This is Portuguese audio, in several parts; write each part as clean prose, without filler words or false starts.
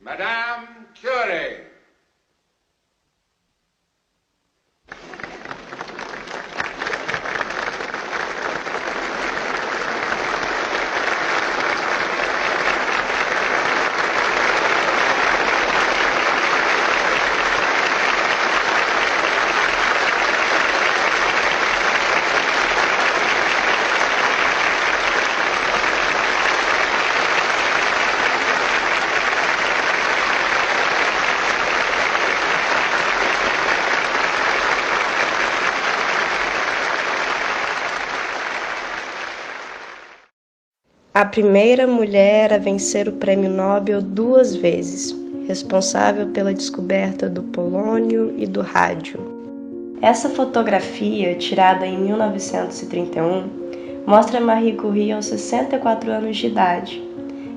Madame Curie. A primeira mulher a vencer o Prêmio Nobel 2 vezes, responsável pela descoberta do polônio e do rádio. Essa fotografia, tirada em 1931, mostra Marie Curie aos 64 anos de idade,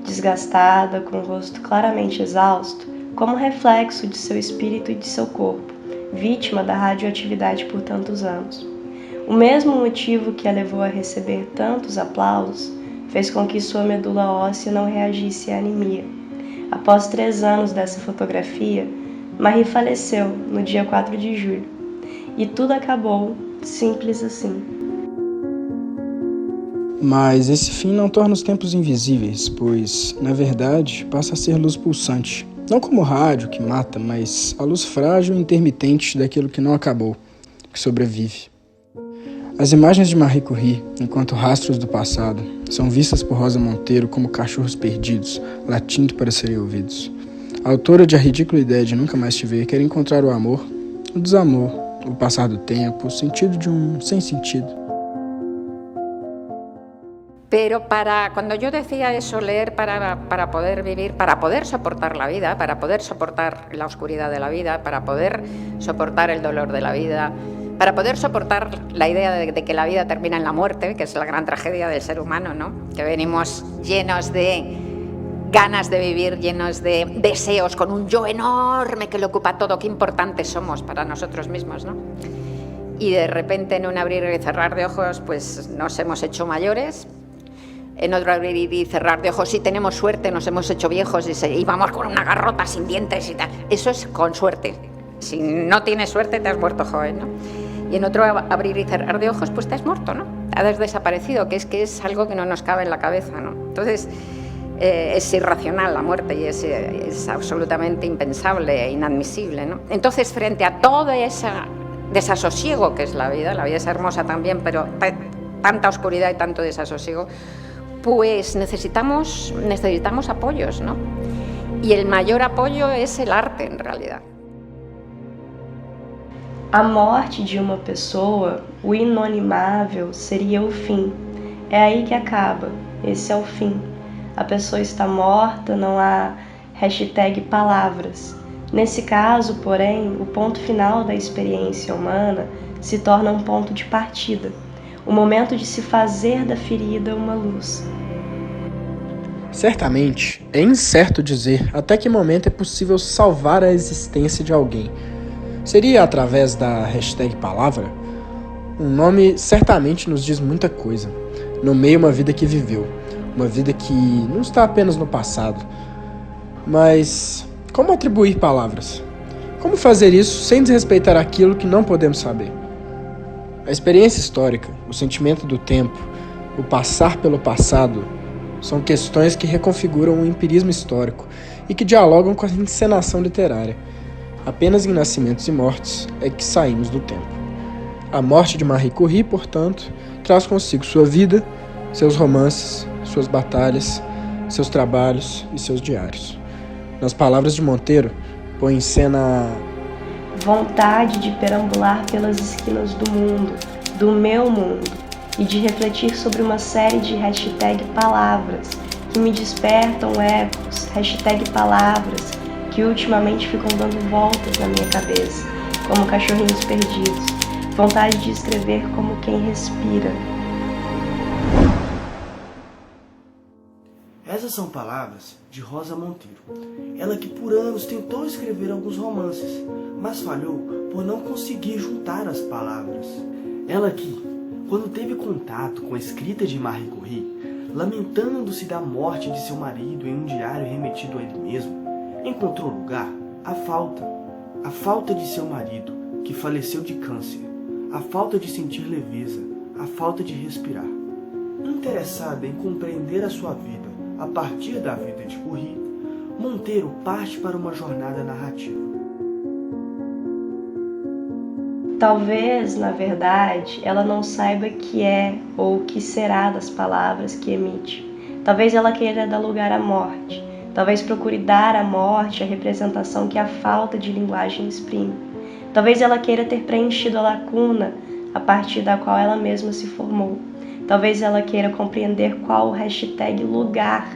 desgastada, com o rosto claramente exausto, como reflexo de seu espírito e de seu corpo, vítima da radioatividade por tantos anos. O mesmo motivo que a levou a receber tantos aplausos fez com que sua medula óssea não reagisse à anemia. Após 3 anos dessa fotografia, Marie faleceu no dia 4 de julho. E tudo acabou, simples assim. Mas esse fim não torna os tempos invisíveis, pois, na verdade, passa a ser luz pulsante. Não como o rádio, que mata, mas a luz frágil e intermitente daquilo que não acabou, que sobrevive. As imagens de Marie Curie, enquanto rastros do passado, são vistas por Rosa Monteiro como cachorros perdidos, latindo para serem ouvidos. A autora de A Ridícula Ideia de Nunca Mais Te Ver quer encontrar o amor, o desamor, o passar do tempo, o sentido de um sem sentido. Pero cuando yo decía eso, leer para poder vivir, para poder soportar la vida, para poder soportar la oscuridad de la vida, para poder soportar el dolor de la vida, para poder soportar la idea de que la vida termina en la muerte, que es la gran tragedia del ser humano, ¿no? Que venimos llenos de ganas de vivir, llenos de deseos, con un yo enorme que lo ocupa todo, qué importantes somos para nosotros mismos, ¿no? Y de repente en un abrir y cerrar de ojos pues nos hemos hecho mayores, en otro abrir y cerrar de ojos, si tenemos suerte, nos hemos hecho viejos y vamos con una garrota sin dientes y tal. Eso es con suerte. Si no tienes suerte, te has muerto joven, ¿no? Y en otro abrir y cerrar de ojos, pues te has muerto, ¿no? Has desaparecido, que es algo que no nos cabe en la cabeza, ¿no? Entonces, es irracional la muerte y es absolutamente impensable e inadmisible, ¿no? Entonces, frente a todo ese desasosiego que es la vida es hermosa también, pero tanta oscuridad y tanto desasosiego, pues necesitamos apoyos, ¿no? Y el mayor apoyo es el arte, en realidad. A morte de uma pessoa, o inanimável, seria o fim. É aí que acaba, esse é o fim. A pessoa está morta, não há #palavras. Nesse caso, porém, o ponto final da experiência humana se torna um ponto de partida, o momento de se fazer da ferida uma luz. Certamente, é incerto dizer até que momento é possível salvar a existência de alguém. Seria através da #palavra? Um nome certamente nos diz muita coisa. Nomeia uma vida que viveu, uma vida que não está apenas no passado. Mas como atribuir palavras? Como fazer isso sem desrespeitar aquilo que não podemos saber? A experiência histórica, o sentimento do tempo, o passar pelo passado, são questões que reconfiguram o empirismo histórico e que dialogam com a encenação literária. Apenas em nascimentos e mortes é que saímos do tempo. A morte de Marie Curie, portanto, traz consigo sua vida, seus romances, suas batalhas, seus trabalhos e seus diários. Nas palavras de Monteiro, põe em cena a vontade de perambular pelas esquinas do mundo, do meu mundo, e de refletir sobre uma série de #palavras que me despertam ecos, #palavras que ultimamente ficam dando voltas na minha cabeça, como cachorrinhos perdidos. Vontade de escrever como quem respira. Essas são palavras de Rosa Monteiro. Ela que por anos tentou escrever alguns romances, mas falhou por não conseguir juntar as palavras. Ela que, quando teve contato com a escrita de Marie Curie, lamentando-se da morte de seu marido em um diário remetido a ele mesmo, encontrou lugar a falta de seu marido, que faleceu de câncer, a falta de sentir leveza, a falta de respirar. Interessada em compreender a sua vida a partir da vida de Curie, Monteiro parte para uma jornada narrativa. Talvez, na verdade, ela não saiba que é ou o que será das palavras que emite. Talvez ela queira dar lugar à morte. Talvez procure dar à morte a representação que a falta de linguagem exprime. Talvez ela queira ter preenchido a lacuna a partir da qual ela mesma se formou. Talvez ela queira compreender qual o hashtag lugar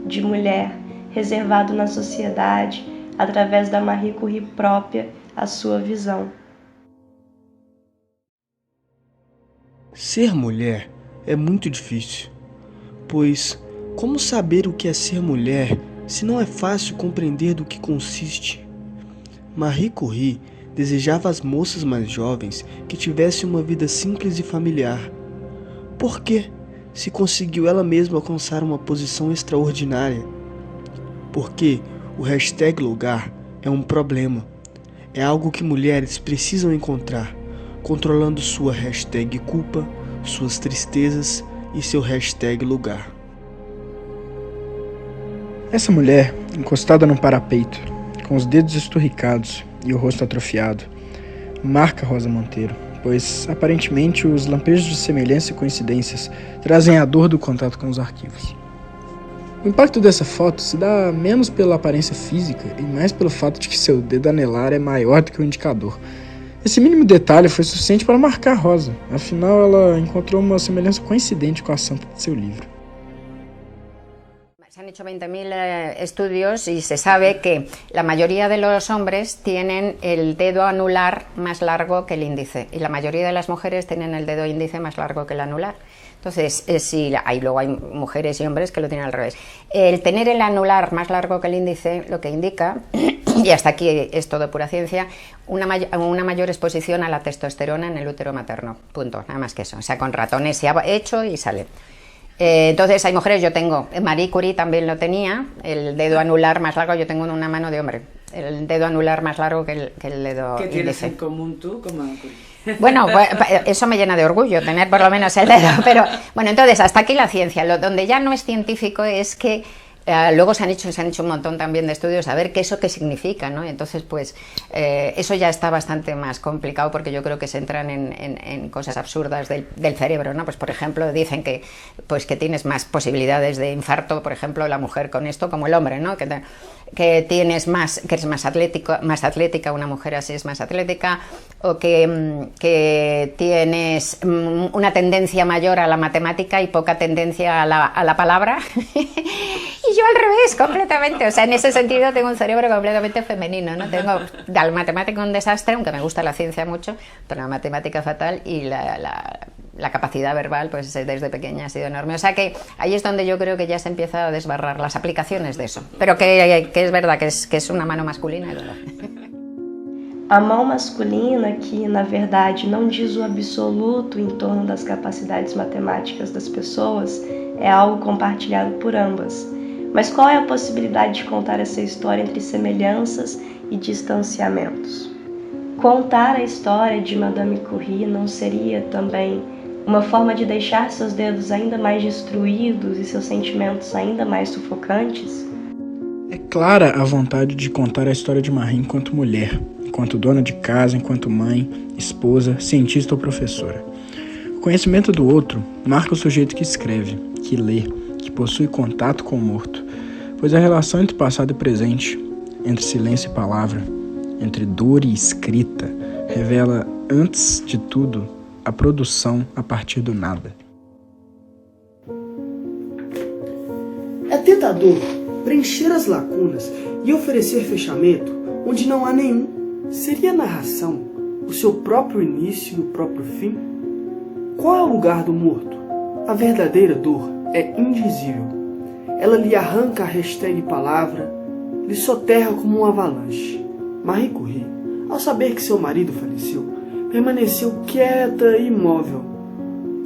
de mulher reservado na sociedade através da Marie Curie própria à sua visão. Ser mulher é muito difícil, pois como saber o que é ser mulher se não é fácil compreender do que consiste? Marie Curie desejava às moças mais jovens que tivessem uma vida simples e familiar. Por quê? Se conseguiu ela mesma alcançar uma posição extraordinária? Porque o hashtag lugar é um problema. É algo que mulheres precisam encontrar, controlando sua hashtag culpa, suas tristezas e seu hashtag lugar. Essa mulher, encostada num parapeito, com os dedos esturricados e o rosto atrofiado, marca Rosa Monteiro, pois aparentemente os lampejos de semelhança e coincidências trazem a dor do contato com os arquivos. O impacto dessa foto se dá menos pela aparência física e mais pelo fato de que seu dedo anelar é maior do que o indicador. Esse mínimo detalhe foi suficiente para marcar Rosa, afinal ela encontrou uma semelhança coincidente com a santa de seu livro. Se han hecho 20.000 estudios y se sabe que la mayoría de los hombres tienen el dedo anular más largo que el índice y la mayoría de las mujeres tienen el dedo índice más largo que el anular. Entonces, luego hay mujeres y hombres que lo tienen al revés. El tener el anular más largo que el índice lo que indica, y hasta aquí es todo pura ciencia, una mayor exposición a la testosterona en el útero materno. Punto, nada más que eso. O sea, con ratones se ha hecho y sale. Entonces hay mujeres, yo tengo, Marie Curie también lo tenía, el dedo anular más largo, yo tengo en una mano de hombre, el dedo anular más largo que el dedo índice. ¿Qué tienes en común tú con Marie Curie? Bueno, eso me llena de orgullo, tener por lo menos el dedo, pero bueno, entonces hasta aquí la ciencia. Donde ya no es científico es que luego se han hecho un montón también de estudios a ver qué significa, ¿no? Entonces, pues, eso ya está bastante más complicado porque yo creo que se entran en cosas absurdas del cerebro, ¿no? Pues, por ejemplo, dicen que tienes más posibilidades de infarto, por ejemplo, la mujer con esto, como el hombre, ¿no? Que eres más atlética, una mujer así es más atlética, o que tienes una tendencia mayor a la matemática y poca tendencia a la palabra. Y yo al revés, completamente. O sea, en ese sentido tengo un cerebro completamente femenino, ¿no? Tengo la matemática un desastre, aunque me gusta la ciencia mucho, pero la matemática fatal y la capacidad verbal, pues desde pequeña ha sido enorme. O sea que ahí es donde yo creo que ya se empieza a desbarrar las aplicaciones de eso. Pero que es verdad que es una mano masculina, es verdad. A mão masculina, que na verdade não diz o absoluto em torno das capacidades matemáticas das pessoas, é algo compartilhado por ambas. Mas qual é a possibilidade de contar essa história entre semelhanças e distanciamentos? Contar a história de Madame Curie não seria também uma forma de deixar seus dedos ainda mais destruídos e seus sentimentos ainda mais sufocantes? É clara a vontade de contar a história de Marie enquanto mulher, enquanto dona de casa, enquanto mãe, esposa, cientista ou professora. O conhecimento do outro marca o sujeito que escreve, que lê, que possui contato com o morto, pois a relação entre passado e presente, entre silêncio e palavra, entre dor e escrita, revela, antes de tudo, a produção a partir do nada. É tentador preencher as lacunas e oferecer fechamento onde não há nenhum. Seria a narração o seu próprio início e o próprio fim? Qual é o lugar do morto? A verdadeira dor é indizível. Ela lhe arranca a hashtag palavra, lhe soterra como um avalanche. Marie Curie, ao saber que seu marido faleceu, permaneceu quieta e imóvel.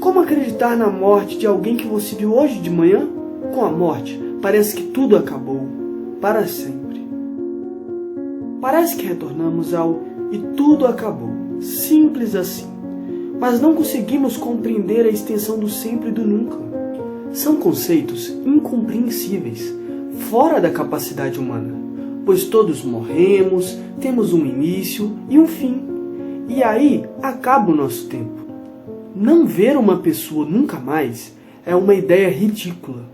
Como acreditar na morte de alguém que você viu hoje de manhã? Com a morte, parece que tudo acabou, para sempre. Parece que retornamos ao "e tudo acabou", simples assim. Mas não conseguimos compreender a extensão do sempre e do nunca. São conceitos incompreensíveis, fora da capacidade humana, pois todos morremos, temos um início e um fim, e aí acaba o nosso tempo. Não ver uma pessoa nunca mais é uma ideia ridícula.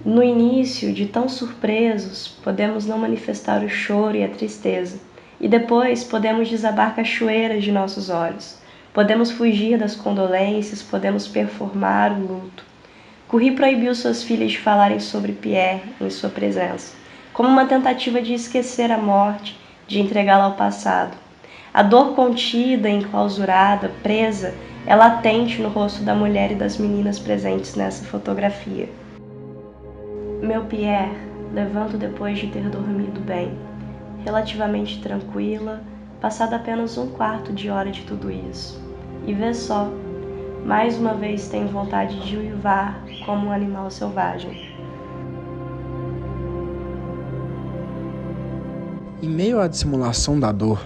No início, de tão surpresos, podemos não manifestar o choro e a tristeza, e depois podemos desabar cachoeiras de nossos olhos. Podemos fugir das condolências, podemos performar o luto. Curri proibiu suas filhas de falarem sobre Pierre em sua presença, como uma tentativa de esquecer a morte, de entregá-la ao passado. A dor contida, enclausurada, presa, é latente no rosto da mulher e das meninas presentes nessa fotografia. Meu Pierre, levanto depois de ter dormido bem, relativamente tranquila, passado apenas 1/4 de hora de tudo isso. E vê só, mais uma vez tenho vontade de uivar como um animal selvagem. Em meio à dissimulação da dor,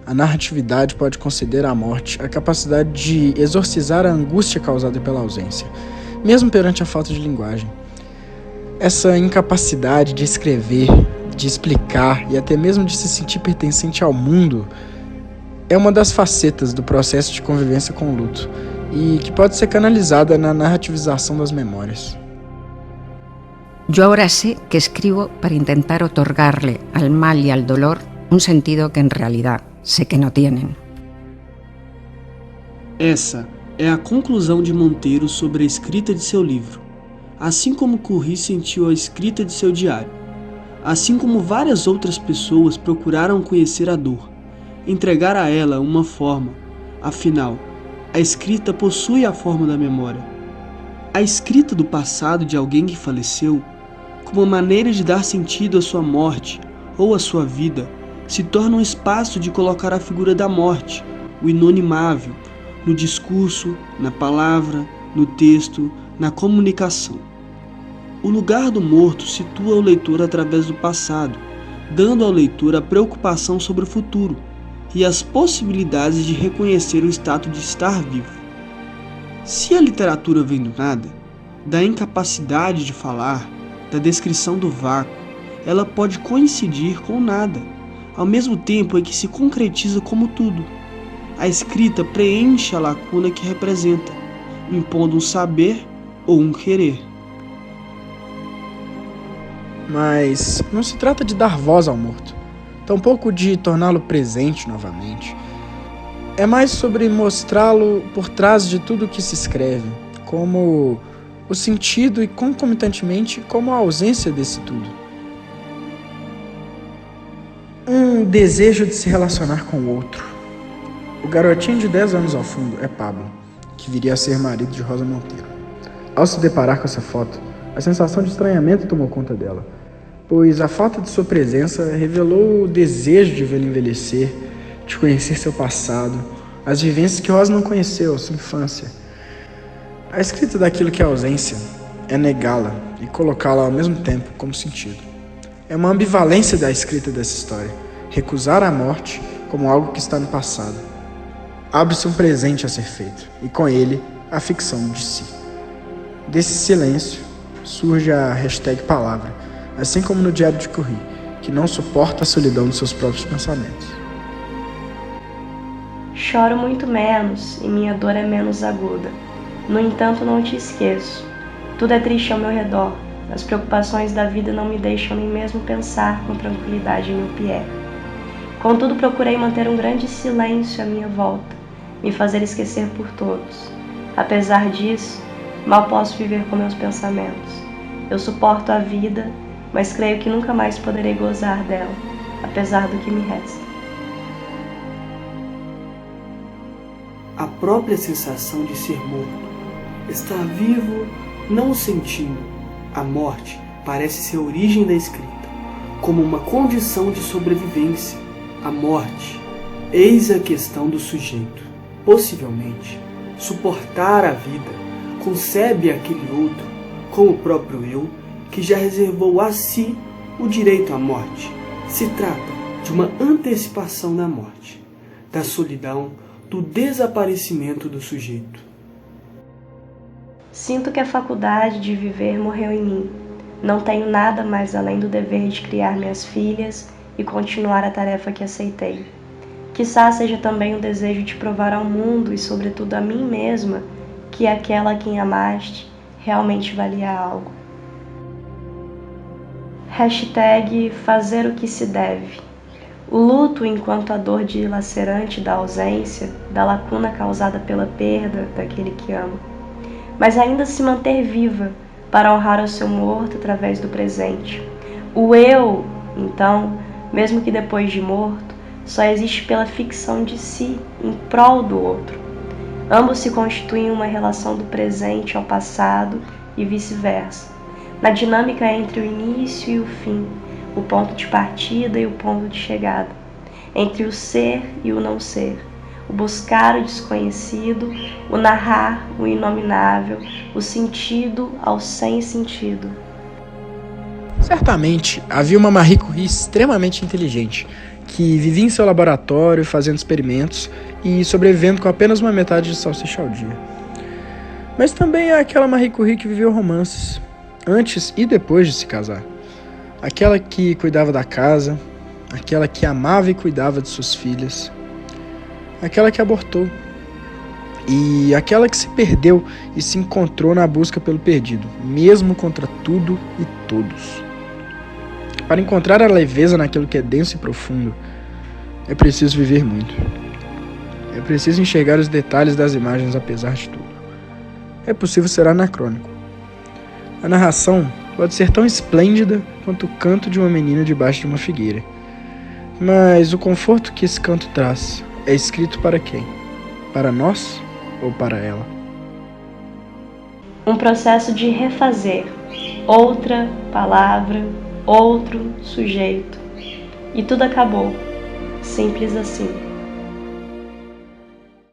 a narratividade pode conceder à morte a capacidade de exorcizar a angústia causada pela ausência, mesmo perante a falta de linguagem. Essa incapacidade de escrever, de explicar e até mesmo de se sentir pertencente ao mundo é uma das facetas do processo de convivência com o luto e que pode ser canalizada na narrativização das memórias. Yo ahora sé que escribo para intentar otorgarle al mal y al dolor un sentido que en realidad sé que no tienen. Essa é a conclusão de Monteiro sobre a escrita de seu livro, assim como Curri sentiu a escrita de seu diário, assim como várias outras pessoas procuraram conhecer a dor, entregar a ela uma forma. Afinal, a escrita possui a forma da memória. A escrita do passado de alguém que faleceu, como uma maneira de dar sentido à sua morte ou à sua vida, se torna um espaço de colocar a figura da morte, o inanimável, no discurso, na palavra, no texto, na comunicação. O lugar do morto situa o leitor através do passado, dando ao leitor a preocupação sobre o futuro e as possibilidades de reconhecer o status de estar vivo. Se a literatura vem do nada, da incapacidade de falar, da descrição do vácuo, ela pode coincidir com nada, ao mesmo tempo em que se concretiza como tudo. A escrita preenche a lacuna que representa, impondo um saber ou um querer. Mas não se trata de dar voz ao morto, tampouco de torná-lo presente novamente. É mais sobre mostrá-lo por trás de tudo que se escreve, como o sentido e, concomitantemente, como a ausência desse tudo. Um desejo de se relacionar com o outro. O garotinho de 10 anos ao fundo é Pablo, que viria a ser marido de Rosa Monteiro. Ao se deparar com essa foto, a sensação de estranhamento tomou conta dela, pois a falta de sua presença revelou o desejo de vê-lo envelhecer, de conhecer seu passado, as vivências que Rosa não conheceu, sua infância. A escrita daquilo que é ausência é negá-la e colocá-la ao mesmo tempo como sentido. É uma ambivalência da escrita dessa história, recusar a morte como algo que está no passado. Abre-se um presente a ser feito, e com ele, a ficção de si. Desse silêncio surge a hashtag palavra, assim como no diário de Curri, que não suporta a solidão dos seus próprios pensamentos. Choro muito menos e minha dor é menos aguda. No entanto, não te esqueço. Tudo é triste ao meu redor. As preocupações da vida não me deixam nem mesmo pensar com tranquilidade em meu Pierre. Contudo, procurei manter um grande silêncio à minha volta, me fazer esquecer por todos. Apesar disso, mal posso viver com meus pensamentos. Eu suporto a vida, mas creio que nunca mais poderei gozar dela, apesar do que me resta. A própria sensação de ser morto, estar vivo, não o sentindo. A morte parece ser a origem da escrita, como uma condição de sobrevivência. A morte, eis a questão do sujeito. Possivelmente, suportar a vida concebe aquele outro, como o próprio eu, que que já reservou a si o direito à morte. Se trata de uma antecipação da morte, da solidão, do desaparecimento do sujeito. Sinto que a faculdade de viver morreu em mim. Não tenho nada mais além do dever de criar minhas filhas e continuar a tarefa que aceitei. Quizá seja também o desejo de provar ao mundo e, sobretudo, a mim mesma, que aquela a quem amaste realmente valia algo. Hashtag fazer o que se deve. O luto, enquanto a dor dilacerante da ausência, da lacuna causada pela perda daquele que ama. Mas ainda se manter viva para honrar o seu morto através do presente. O eu, então, mesmo que depois de morto, só existe pela ficção de si, em prol do outro. Ambos se constituem uma relação do presente ao passado e vice-versa, na dinâmica entre o início e o fim, o ponto de partida e o ponto de chegada, entre o ser e o não ser, o buscar o desconhecido, o narrar o inominável, o sentido ao sem sentido. Certamente, havia uma Marie Curie extremamente inteligente, que vivia em seu laboratório fazendo experimentos e sobrevivendo com apenas uma metade de salsicha ao dia. Mas também há aquela Marie Curie que viveu romances, antes e depois de se casar. Aquela que cuidava da casa, aquela que amava e cuidava de suas filhas, aquela que abortou, e aquela que se perdeu e se encontrou na busca pelo perdido, mesmo contra tudo e todos. Para encontrar a leveza naquilo que é denso e profundo, é preciso viver muito. É preciso enxergar os detalhes das imagens apesar de tudo. É possível ser anacrônico. A narração pode ser tão esplêndida quanto o canto de uma menina debaixo de uma figueira. Mas o conforto que esse canto traz é escrito para quem? Para nós ou para ela? Um processo de refazer, outra palavra, outro sujeito. E tudo acabou. Simples assim.